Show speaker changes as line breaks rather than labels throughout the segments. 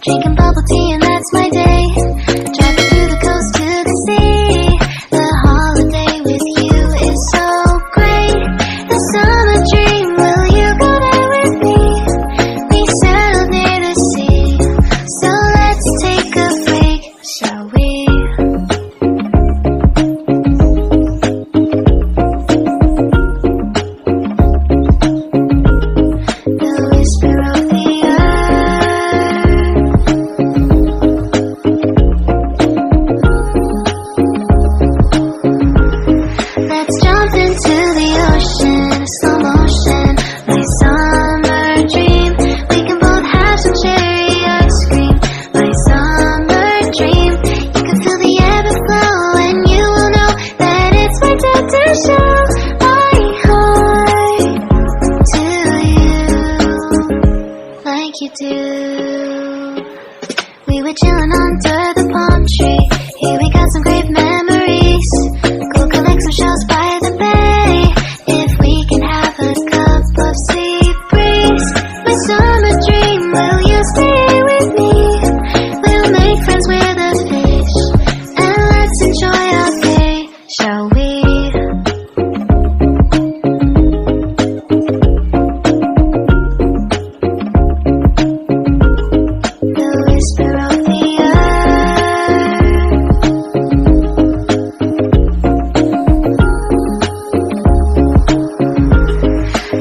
Drinking bubble tea and that's my day. Driving through the coast to the sea. The holiday with you is so great. The summer dream, will you go there with me? We settled near the sea, so let's take a break, shall we? The whisper of the let's jump into the ocean, slow motion, my summer dream. We can both have some cherry ice cream, my summer dream. You can feel the ebb and flow, and you will know that it's my time to show my heart to you, like you do. We were chilling under the palm tree. Here we got some great memories. Go collect some shells by the bay. If we can have a cup of sea breeze. My summer dream, will you stay with me? We'll make friends with the fish, and let's enjoy our day, shall we? The whisper of the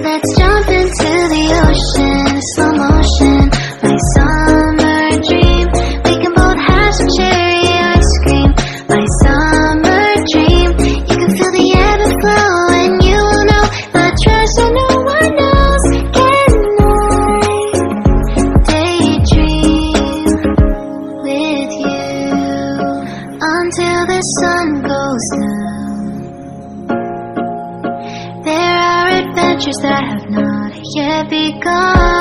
let's jump into the ocean, slow motion, my summer dream. We can both have some cherry ice cream, my summer dream. You can feel the ebb and flow, and you will know the treasure no one knows. Can I daydream with you until the sun goes down? There are adventures that have not yet begun.